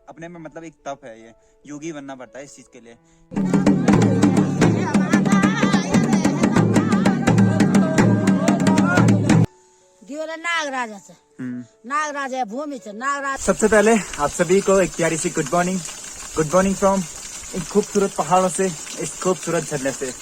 अपने में मतलब एक तप है, ये योगी बनना पड़ता है इस चीज के लिए। नागराज है, नागराज है, भूमि से नागराज। सबसे पहले आप सभी को एक प्यारी सी गुड मॉर्निंग फ्रॉम इन खूबसूरत पहाड़ों से, इस खूबसूरत झरने से।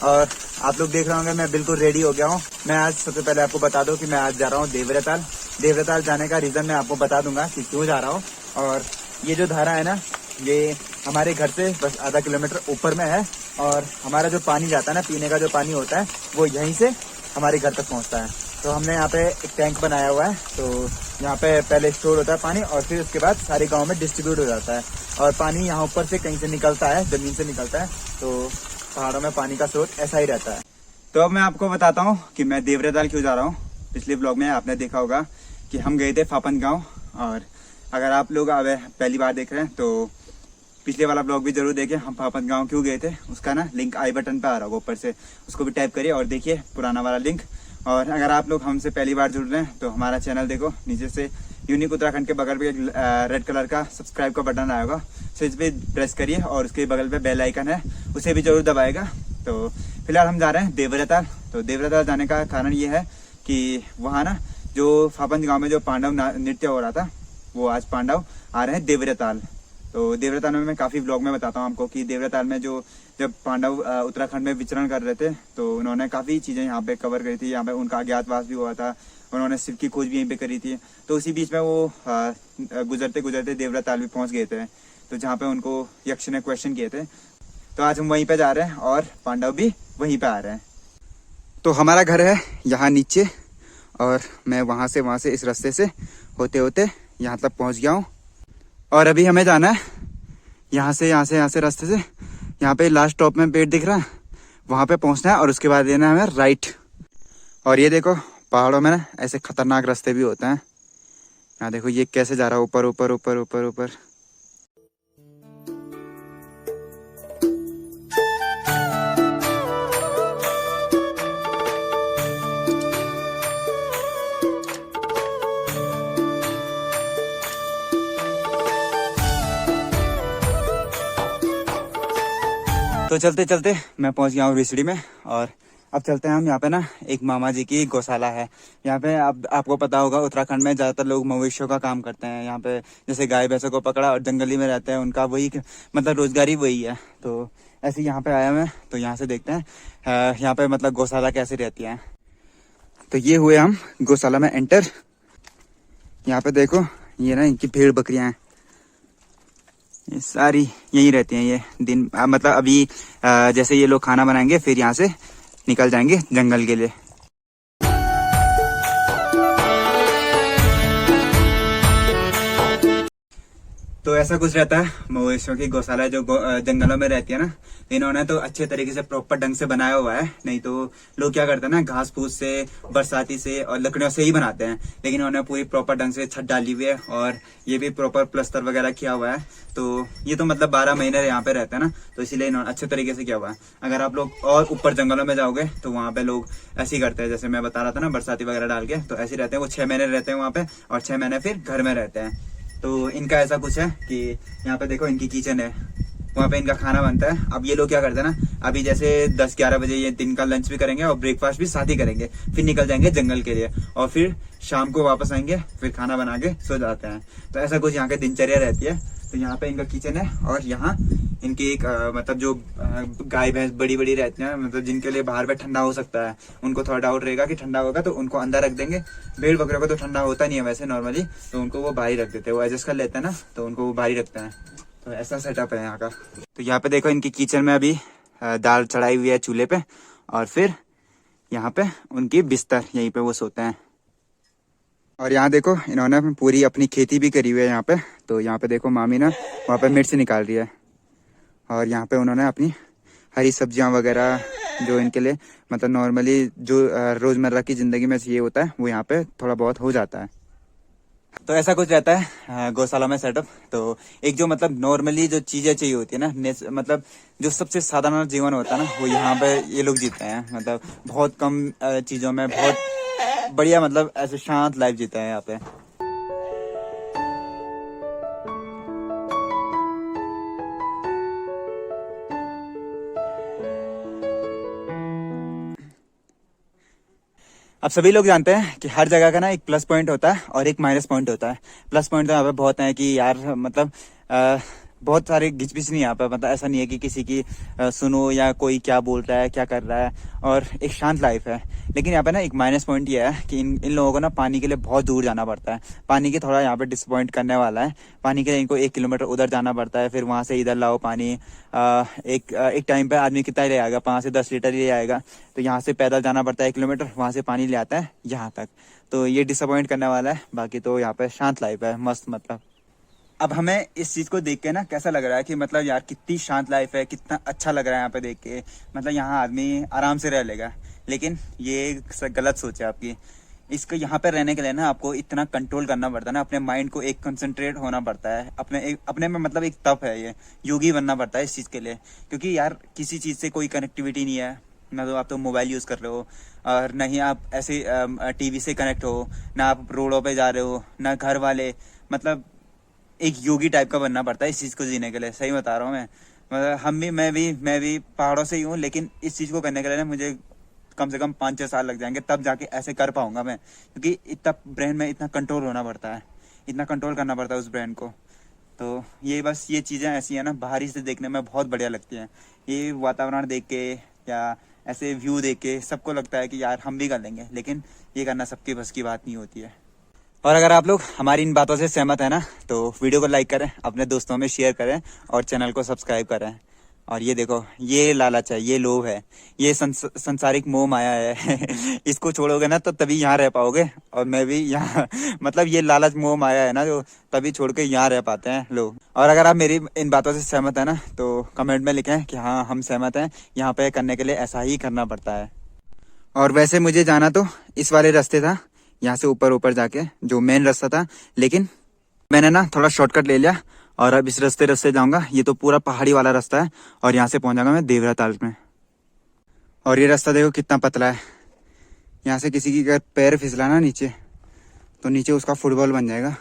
और आप लोग देख रहे होंगे मैं बिल्कुल रेडी हो गया हूँ। मैं आज सबसे पहले आपको बता दूं कि मैं आज जा रहा हूँ देवरताल जाने का रीजन मैं आपको बता दूंगा कि क्यों जा रहा हूँ। और ये जो धारा है ना, ये हमारे घर से बस आधा किलोमीटर ऊपर में है। और हमारा जो पानी जाता है ना, पीने का जो पानी होता है, वो यहीं से हमारे घर तक पहुँचता है। तो हमने यहाँ पे एक टैंक बनाया हुआ है, तो यहाँ पे पहले स्टोर होता है पानी, और फिर उसके बाद सारे गांव में डिस्ट्रीब्यूट हो जाता है। और पानी यहाँ ऊपर से कहीं से निकलता है, जमीन से निकलता है, तो पहाड़ों में पानी का स्रोत ऐसा ही रहता है। तो अब मैं आपको बताता हूँ कि मैं देवरताल क्यों जा रहा हूँ। पिछले ब्लॉग में आपने देखा होगा कि हम गए थे फापन गाँव, और अगर आप लोग अब पहली बार देख रहे हैं तो पिछले वाला ब्लॉग भी जरूर देखें। हम फापन गाँव क्यों गए थे उसका ना लिंक आई बटन पे आ रहा होगा ऊपर से, उसको भी टाइप करिए और देखिए पुराना वाला लिंक। और अगर आप लोग हमसे पहली बार जुड़ रहे हैं तो हमारा चैनल देखो, नीचे से यूनिक उत्तराखंड के बगल पे एक रेड कलर का सब्सक्राइब का बटन आएगा, तो इस पर प्रेस करिए और उसके बगल पे बेल आइकन है, उसे भी जरूर दबाएगा। तो फिलहाल हम जा रहे हैं देवरताल। तो देवरताल जाने का कारण ये है कि वहाँ ना जो फापन गाँव में जो पांडव नृत्य हो रहा था, वो आज पांडव आ रहे हैं देवरताल। तो देवरताल में मैं काफी ब्लॉग में बताता हूँ आपको कि देवरताल में जब पांडव उत्तराखंड में विचरण कर रहे थे तो उन्होंने काफी चीजें यहाँ पे कवर करी थी। यहाँ पे उनका अज्ञातवास भी हुआ था, उन्होंने शिव की खोज भी यहीं पे करी थी। तो उसी बीच में वो गुजरते गुजरते देवरताल भी पहुंच गए थे, तो जहाँ पे उनको यक्ष ने क्वेश्चन किए थे। तो आज हम वहीं पे जा रहे हैं और पांडव भी वहीं पे आ रहे हैं। तो हमारा घर है यहाँ नीचे, और मैं वहां से इस रास्ते से होते होते यहाँ तक पहुंच गया हूँ। और अभी हमें जाना है यहाँ से रास्ते से, यहाँ पे लास्ट स्टॉप में पेड़ दिख रहा है, वहां पे पहुंचना है और उसके बाद लेना है हमें राइट। और ये देखो पहाड़ों में ना ऐसे खतरनाक रास्ते भी होते हैं। यहाँ देखो ये कैसे जा रहा है ऊपर ऊपर ऊपर ऊपर ऊपर। तो चलते चलते मैं पहुंच गया हूँ रिसड़ी में, और अब चलते हैं हम। यहाँ पे ना एक मामा जी की गौशाला है। यहाँ पे आपको पता होगा उत्तराखंड में ज्यादातर लोग मवेशियों का काम करते हैं। यहाँ पे जैसे गाय भैंसों को पकड़ा और जंगली में रहते हैं, उनका वही मतलब रोजगारी वही है। तो ऐसे यहाँ पे आया मैं, तो यहाँ से देखते हैं यहाँ पे मतलब गौशाला कैसे रहती है। तो ये हुए हम गौशाला में एंटर। यहाँ पे देखो ये ना इनकी भेड़ बकरियां हैं, ये सारी यहीं रहती हैं। ये दिन मतलब अभी जैसे ये लोग खाना बनाएंगे फिर यहाँ से निकल जाएंगे जंगल के लिए। तो ऐसा कुछ रहता है मवेशियों की गौशाला जो जंगलों में रहती है ना। इन्होंने तो अच्छे तरीके से प्रॉपर ढंग से बनाया हुआ है, नहीं तो लोग क्या करते हैं ना घास फूस से, बरसाती से और लकड़ियों से ही बनाते हैं। लेकिन इन्होंने पूरी प्रॉपर ढंग से छत डाली हुई है, और ये भी प्रॉपर प्लस्तर वगैरह किया हुआ है। तो ये तो मतलब 12 महीने यहाँ पे रहते हैं ना, तो इसीलिए इन्होंने अच्छे तरीके से किया हुआ है। अगर आप लोग और ऊपर जंगलों में जाओगे तो वहाँ पे लोग ऐसे ही करते हैं, जैसे मैं बता रहा था ना बरसाती वगैरह डाल के, तो ऐसे रहते हैं। वो 6 महीने रहते हैं वहाँ पे और 6 महीने फिर घर में रहते हैं। तो इनका ऐसा कुछ है कि यहाँ पे देखो इनकी किचन है, वहाँ पे इनका खाना बनता है। अब ये लोग क्या करते हैं ना, अभी जैसे 10-11 बजे ये दिन का लंच भी करेंगे और ब्रेकफास्ट भी साथ ही करेंगे, फिर निकल जाएंगे जंगल के लिए, और फिर शाम को वापस आएंगे, फिर खाना बना के सो जाते हैं। तो ऐसा कुछ यहाँ की दिनचर्या रहती है। तो यहाँ पे इनका किचन है, और यहाँ इनकी एक मतलब जो गाय भैंस बड़ी बड़ी रहती हैं, मतलब जिनके लिए बाहर पे ठंडा हो सकता है, उनको थोड़ा डाउट रहेगा कि ठंडा होगा तो उनको अंदर रख देंगे। भेड़ बकरियों को तो ठंडा होता नहीं है वैसे नॉर्मली, तो उनको वो बाहर रख देते हैं, वो एडजस्ट कर लेते हैं ना, तो उनको वो बाहर रखते हैं। तो ऐसा सेटअप है यहाँ का। तो यहाँ पे देखो इनकी किचन में अभी दाल चढ़ाई हुई है चूल्हे पे, और फिर यहाँ पे उनकी बिस्तर, यहीं पे वो सोते हैं। और यहाँ देखो इन्होंने पूरी अपनी खेती भी करी हुई है यहाँ पे। तो यहाँ पे देखो मामी ना वहाँ पे मिर्च निकाल रही है, और यहाँ पे उन्होंने अपनी हरी सब्जियाँ वगैरह जो इनके लिए मतलब नॉर्मली जो रोजमर्रा की जिंदगी में ये होता है वो यहाँ पे थोड़ा बहुत हो जाता है। तो ऐसा कुछ रहता है गौशाला में सेटअप। तो एक जो मतलब नॉर्मली जो चीजें चाहिए होती है ना, मतलब जो सबसे साधारण जीवन होता है ना, वो यहाँ पे ये लोग जीते हैं। मतलब बहुत कम चीजों में बहुत बढ़िया मतलब ऐसे शांत लाइफ जीते हैं यहाँ पे। अब सभी लोग जानते हैं कि हर जगह का ना एक प्लस पॉइंट होता है और एक माइनस पॉइंट होता है। प्लस पॉइंट तो यहाँ पे बहुत है कि यार मतलब बहुत सारे घिचपिच नहीं यहाँ पे, मतलब ऐसा नहीं है कि किसी की सुनो या कोई क्या बोल रहा है क्या कर रहा है, और एक शांत लाइफ है। लेकिन यहाँ पे ना एक माइनस पॉइंट ये है कि इन लोगों को ना पानी के लिए बहुत दूर जाना पड़ता है। पानी की थोड़ा यहाँ पे डिसअपॉइंट करने वाला है। पानी के लिए इनको 1 किलोमीटर उधर जाना पड़ता है, फिर वहां से इधर लाओ पानी। एक टाइम पे आदमी कितना ले आएगा, 5 से 10 लीटर ले आएगा। तो यहाँ से पैदल जाना पड़ता है 1 किलोमीटर, वहां से पानी ले आता है यहाँ तक। तो ये डिसअपॉइंट करने वाला है। बाकी तो यहाँ पे शांत लाइफ है, मस्त। मतलब अब हमें इस चीज को देख के ना कैसा लग रहा है कि मतलब यार कितनी शांत लाइफ है, कितना अच्छा लग रहा है यहाँ पे देख के। मतलब यहाँ आदमी आराम से रह लेगा। लेकिन ये गलत सोच है आपकी। इसको यहाँ पे रहने के लिए ना आपको इतना कंट्रोल करना पड़ता है ना, अपने माइंड को एक कंसंट्रेट होना पड़ता है अपने में। मतलब एक तप है, ये योगी बनना पड़ता है इस चीज के लिए। क्योंकि यार किसी चीज से कोई कनेक्टिविटी नहीं है ना, तो आप तो मोबाइल यूज कर रहे हो और ना ही आप ऐसे टीवी से कनेक्ट हो, ना आप रोडों पे जा रहे हो, ना घर वाले। मतलब एक योगी टाइप का बनना पड़ता है इस चीज को जीने के लिए। सही बता रहा हूँ मैं। मतलब मैं भी पहाड़ों से ही हूँ, लेकिन इस चीज को करने के लिए ना मुझे कम से कम 5-6 साल लग जाएंगे, तब जाके ऐसे कर पाऊंगा मैं। क्योंकि इतना ब्रेन में इतना कंट्रोल होना पड़ता है, इतना कंट्रोल करना पड़ता है उस ब्रेन को। तो ये बस ये चीजें ऐसी है ना, बाहरी से देखने में बहुत बढ़िया लगती हैं। ये वातावरण देख के या ऐसे व्यू देख के सबको लगता है कि यार हम भी कर लेंगे, लेकिन ये करना सबके बस की बात नहीं होती है। और अगर आप लोग हमारी इन बातों से सहमत है ना, तो वीडियो को लाइक करें, अपने दोस्तों में शेयर करें और चैनल को सब्सक्राइब करें। और ये देखो, ये लालच है, ये लोभ है, ये संसारिक मोह माया है। इसको छोड़ोगे ना तो तभी यहाँ रह पाओगे, और मैं भी यहाँ। मतलब ये लालच मोह माया है ना, जो तभी छोड़ के यहाँ रह पाते हैं लोग। और अगर आप मेरी इन बातों से सहमत है ना, तो कमेंट में लिखें कि हाँ हम सहमत हैं, यहाँ पे करने के लिए ऐसा ही करना पड़ता है। और वैसे मुझे जाना तो इस वाले रास्ते था, यहाँ से ऊपर जाके जो मेन रास्ता था, लेकिन मैंने ना थोड़ा शॉर्टकट ले लिया और अब इस रास्ते जाऊंगा। ये तो पूरा पहाड़ी वाला रास्ता है और यहाँ से पहुंचाऊंगा मैं देवरा ताल में। और ये रास्ता देखो कितना पतला है। यहाँ से किसी की अगर पैर फिसला ना नीचे, तो नीचे उसका फुटबॉल बन जाएगा।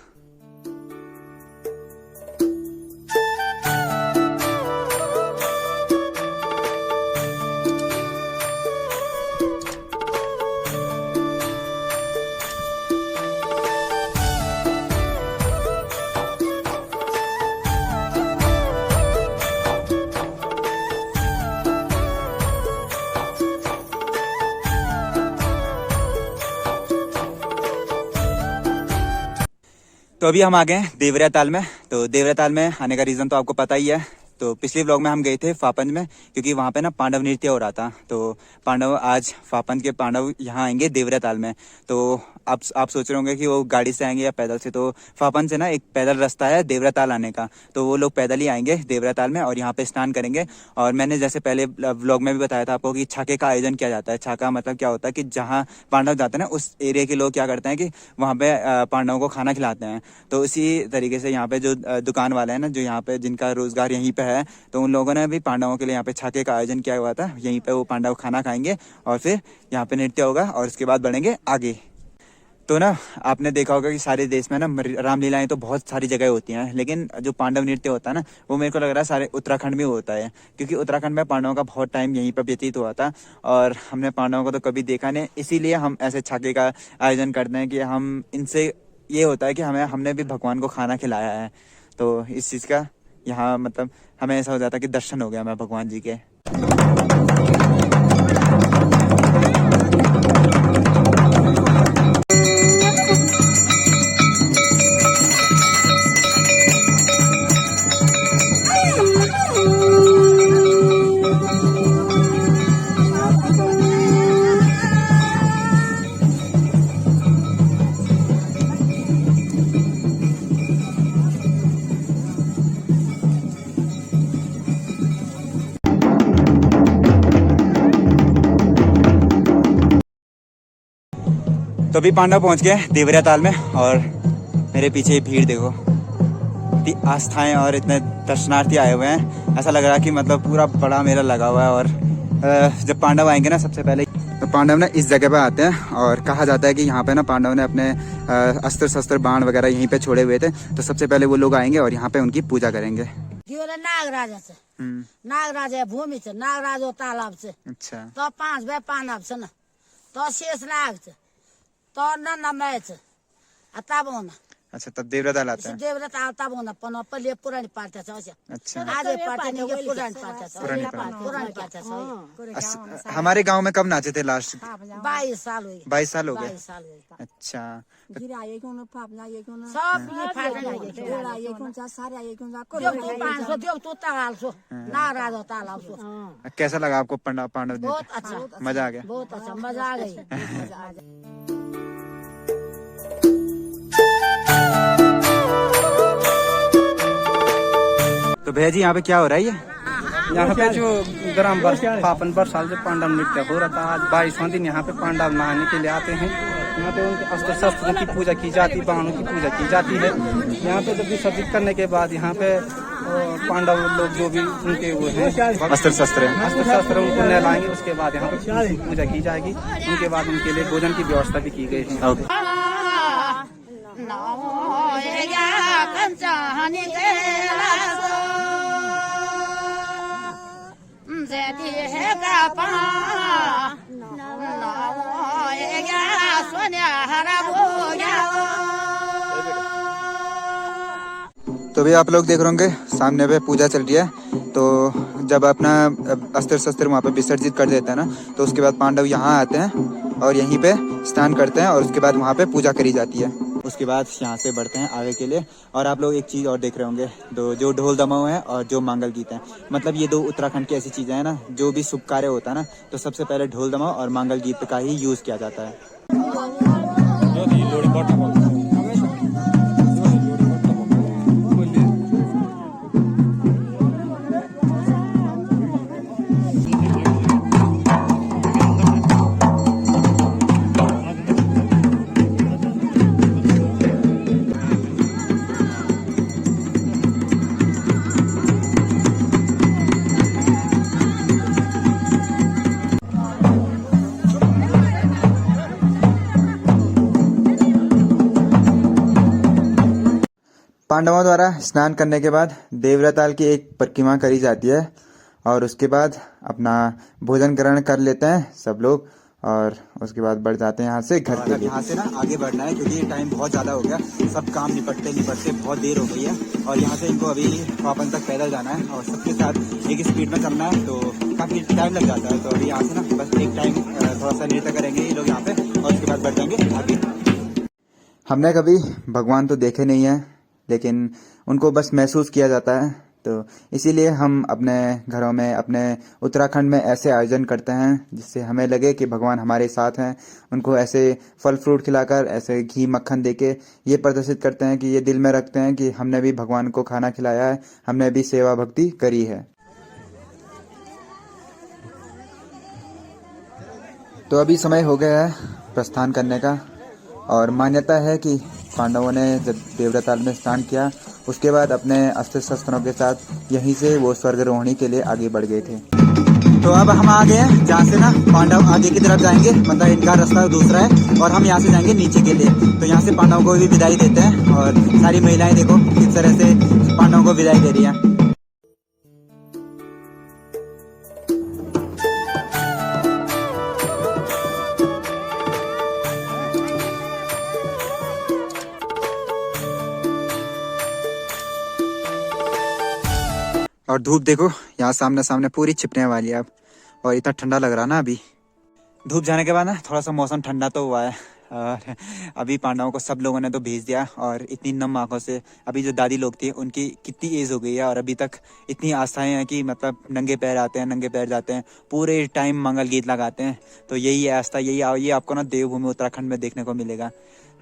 तो अभी हम आ गए देवरा ताल में। तो देवरा ताल में आने का रीजन तो आपको पता ही है। तो पिछले व्लॉग में हम गए थे फापंज में, क्योंकि वहां पे ना पांडव नृत्य हो रहा था। तो पांडव आज फापंज के पांडव यहाँ आएंगे देवरा ताल में। तो आप सोच रहे होंगे कि वो गाड़ी से आएंगे या पैदल से। तो फापंज से ना एक पैदल रास्ता है देवरा ताल आने का, तो वो लोग पैदल ही आएंगे देवरा ताल में और यहाँ पे स्नान करेंगे। और मैंने जैसे पहले व्लॉग में भी बताया था आपको कि छाके का आयोजन किया जाता है। छाका मतलब क्या होता है कि जहाँ पांडव जाते हैं ना, उस एरिया के लोग क्या करते हैं कि वहाँ पे पांडवों को खाना खिलाते हैं। तो इसी तरीके से यहाँ पे जो दुकान वाले हैं ना, जो यहाँ पे जिनका रोजगार यहीं पे है, तो उन लोगों ने भी पांडवों के लिए यहाँ पे छाके का आयोजन किया हुआ था। यहीं पे वो पांडव खाना खाएंगे और फिर यहाँ पे नृत्य होगा और उसके बाद बढ़ेंगे आगे। तो ना आपने देखा होगा कि सारे देश में ना रामलीलाएं तो बहुत सारी जगह होती हैं, लेकिन जो पांडव नृत्य होता है ना, वो मेरे को लग रहा है सारे उत्तराखंड में होता है। क्योंकि उत्तराखंड में पांडवों का बहुत टाइम यहीं पर व्यतीत हुआ था और हमने पांडवों को तो कभी देखा नहीं। इसीलिए हम ऐसे छाके का आयोजन करते हैं कि हम इनसे ये होता है कि हमने भी भगवान को खाना खिलाया है। तो इस चीज़ का यहाँ मतलब हमें ऐसा हो जाता है कि दर्शन हो गया हमें भगवान जी के। तो अभी पांडव पहुंच गए देवरा ताल में और मेरे पीछे भीड़ देखो, इतनी आस्थाएं और इतने दर्शनार्थी आए हुए हैं। ऐसा लग रहा है कि मतलब पूरा बड़ा मेला लगा हुआ है। और जब पांडव आएंगे ना, सबसे पहले तो पांडव ना इस जगह पे आते हैं और कहा जाता है कि यहाँ पे ना पांडव ने अपने अस्त्र शस्त्र बाण वगैरह यहीं पे छोड़े हुए थे। तो सबसे पहले वो लोग आएंगे और यहाँ पे उनकी पूजा करेंगे। दिवला नागराजाचं नागराज आहे भूमीचं नागराज तालाबचं अच्छा तो 5 बाय 5 नाबचं ना तो शेष नागचं तो नमायचं आता बोना अच्छा, तब देवव्रत आता है। देवव्रत आता बोना पण पहिले पुराणी पार्ट्याचं अशा अच्छा, आज पार्ट्याने पुराणी पार्ट्याचं पुराणी पार्ट्याचं हमारे गांव में कब नाचे थे लास्ट? 22 साल हुई 22 साल हो गए। 22 साल हुई अच्छा, सब ये फाटला देव तू ताल सो नागराज तालाब सो कैसा लगा आपको पांडव दिन? बहुत अच्छा मजा आ गया। बहुत अच्छा मजा आ गई। तो भैया जी यहाँ पे क्या हो रहा है ये? यहाँ पे जो ग्राम स्थापन वर्षाल से पांडव नृत्य हो रहा था। आज 22वां दिन यहाँ पे पांडव नहाने के लिए आते हैं। यहाँ पे उनके अस्त्र शस्त्रों की पूजा की जाती है, बाणों की पूजा की जाती है। यहाँ पे जब विसर्जित करने के बाद यहाँ पे पांडव लोग जो भी उनके वो हैं अस्त्र शस्त्र उनको नहलाएंगे। उसके बाद यहाँ पे पूजा की जाएगी। उनके बाद उनके लिए भोजन की व्यवस्था भी की गई है। तो भी आप लोग देख रहे होंगे सामने पे पूजा चल रही है। तो जब अपना अस्त्र शस्त्र वहाँ पे विसर्जित कर देते हैं ना, तो उसके बाद पांडव यहाँ आते हैं और यहीं पे स्नान करते हैं और उसके बाद वहाँ पे पूजा करी जाती है। उसके बाद यहाँ से बढ़ते हैं आगे के लिए। और आप लोग एक चीज़ और देख रहे होंगे, जो ढोल दमाऊ है और जो मांगल गीत है, मतलब ये 2 उत्तराखंड की ऐसी चीज़ें हैं ना, जो भी शुभ कार्य होता है ना, तो सबसे पहले ढोल दमाऊ और मांगल गीत का ही यूज़ किया जाता है। पांडवों द्वारा स्नान करने के बाद देवव्रताल की एक परिक्रमा करी जाती है और उसके बाद अपना भोजन ग्रहण कर लेते हैं सब लोग और उसके बाद बढ़ जाते हैं यहाँ से घर के लिए। यहाँ से ना आगे बढ़ना है क्योंकि ये टाइम बहुत ज़्यादा हो गया। सब काम निपटते बहुत देर हो गई है और यहाँ से इनको अभी वापन तक पैदल जाना है और सबके साथ एक स्पीड में चलना है, तो काफ़ी टाइम लग जाता है। तो अभी यहाँ से ना बस एक टाइम थोड़ा सा नृत्य करेंगे ये लोग यहाँ पे और उसके बाद बढ़ जाएंगे आगे। हमने कभी भगवान तो देखे नहीं है, लेकिन उनको बस महसूस किया जाता है। तो इसीलिए हम अपने घरों में, अपने उत्तराखंड में ऐसे आयोजन करते हैं जिससे हमें लगे कि भगवान हमारे साथ हैं। उनको ऐसे फल फ्रूट खिलाकर, ऐसे घी मक्खन देके ये प्रदर्शित करते हैं कि ये दिल में रखते हैं कि हमने भी भगवान को खाना खिलाया है, हमने भी सेवा भक्ति करी है। तो अभी समय हो गया है प्रस्थान करने का और मान्यता है कि पांडवों ने जब देवव्रताल में स्नान किया उसके बाद अपने अस्त्र शस्त्रों के साथ यहीं से वो स्वर्गरोहिणी के लिए आगे बढ़ गए थे। तो अब हम आ गए हैं जहाँ से ना पांडव आगे की तरफ जाएंगे, मतलब इनका रास्ता दूसरा है और हम यहाँ से जाएंगे नीचे के लिए। तो यहाँ से पांडवों को भी विदाई देते हैं और सारी महिलाएं देखो किस तरह से पांडवों को विदाई दे रही है। और धूप देखो यहाँ सामने सामने पूरी छिपने वाली है अब, और इतना ठंडा लग रहा ना। अभी धूप जाने के बाद ना थोड़ा सा मौसम ठंडा तो हुआ है और अभी पांडवों को सब लोगों ने तो भेज दिया और इतनी नम आंखों से अभी जो दादी लोग थी उनकी कितनी एज हो गई है और अभी तक इतनी आस्थाएं हैं कि मतलब नंगे पैर आते हैं, नंगे पैर जाते हैं, पूरे टाइम मंगल गीत लगाते हैं। तो यही है आस्था, यही आपको ना देवभूमि उत्तराखंड में देखने को मिलेगा।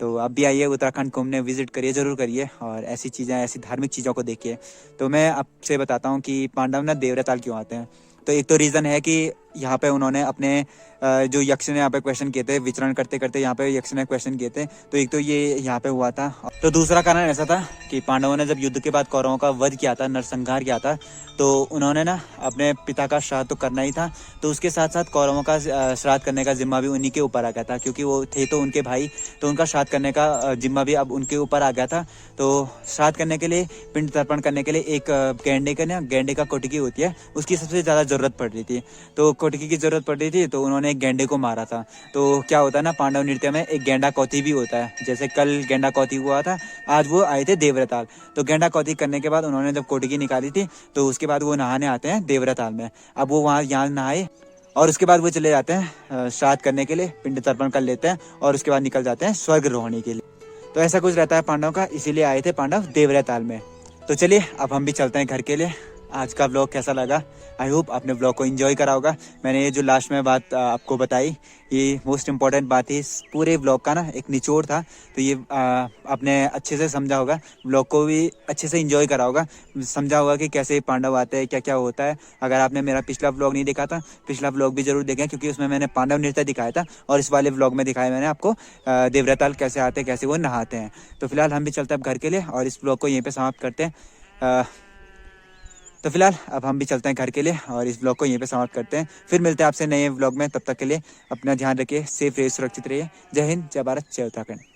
तो अब भी आइए उत्तराखंड घूमने, विजिट करिए, ज़रूर करिए और ऐसी चीज़ें, ऐसी धार्मिक चीज़ों को देखिए। तो मैं आपसे बताता हूँ कि पांडव ना देवव्रताल क्यों आते हैं। तो एक तो रीज़न है कि यहाँ पे उन्होंने अपने जो यक्ष ने यहाँ पे क्वेश्चन किए थे, विचरण करते करते यहाँ पे यक्ष ने क्वेश्चन किए थे। तो एक तो ये यहाँ पे हुआ था। तो दूसरा कारण ऐसा था कि पांडवों ने जब युद्ध के बाद कौरवों का वध किया था, नरसंहार किया था, तो उन्होंने ना अपने पिता का श्राद्ध तो करना ही था, तो उसके साथ साथ कौरवों का श्राद्ध करने का जिम्मा भी उन्हीं के ऊपर आ गया था, क्योंकि वो थे तो उनके भाई, तो उनका श्राद्ध करने का जिम्मा भी अब उनके ऊपर आ गया था। तो श्राद्ध करने के लिए, पिंड तर्पण करने के लिए एक गेंडे का कोटकी होती है, उसकी सबसे ज़्यादा ज़रूरत पड़ रही थी। तो कोटकी की ज़रूरत पड़ रही थी, तो उन्होंने एक गेंडे को मारा था। तो क्या होता है ना, पांडव नृत्य में एक गेंडा कौती भी होता है। जैसे कल गेंडा कौती हुआ था, आज वो आए थे देवरताल। तो गेंडा कौती करने के बाद उन्होंने जब कोटकी निकाली थी, तो उसके बाद वो नहाने आते हैं देवरताल में। अब वो वहाँ यहाँ नहाए और उसके बाद वो चले जाते हैं श्राद्ध करने के लिए, पिंड तर्पण कर लेते हैं और उसके बाद निकल जाते हैं स्वर्ग रोहणी के लिए। तो ऐसा कुछ रहता है पांडव का, इसीलिए आए थे पांडव देवरताल में। तो चलिए अब हम भी चलते हैं घर के लिए। आज का व्लॉग कैसा लगा? आई होप आपने व्लॉग को एंजॉय करा होगा। मैंने ये जो लास्ट में बात आपको बताई, ये मोस्ट इम्पॉर्टेंट बात थी इस पूरे व्लॉग का ना, एक निचोड़ था। तो ये आपने अच्छे से समझा होगा, व्लॉग को भी अच्छे से एंजॉय करा होगा, समझा होगा कि कैसे पांडव आते हैं, क्या क्या होता है। अगर आपने मेरा पिछला व्लॉग नहीं देखा था, पिछला व्लॉग भी जरूर देखें, क्योंकि उसमें मैंने पांडव नृत्य दिखाया था और इस वाले व्लॉग में दिखाया मैंने आपको देवरताल कैसे आते हैं, कैसे वो नहाते हैं। तो फिलहाल हम भी चलते हैं अब घर के लिए और इस व्लॉग को यहीं पर समाप्त करते हैं। तो फिलहाल अब हम भी चलते हैं घर के लिए और इस ब्लॉग को यहीं पे समाप्त करते हैं। फिर मिलते हैं आपसे नए व्लॉग में। तब तक के लिए अपना ध्यान रखिए, सेफ रहिए, सुरक्षित रहिए। जय हिंद, जय भारत, जय उत्तराखंड।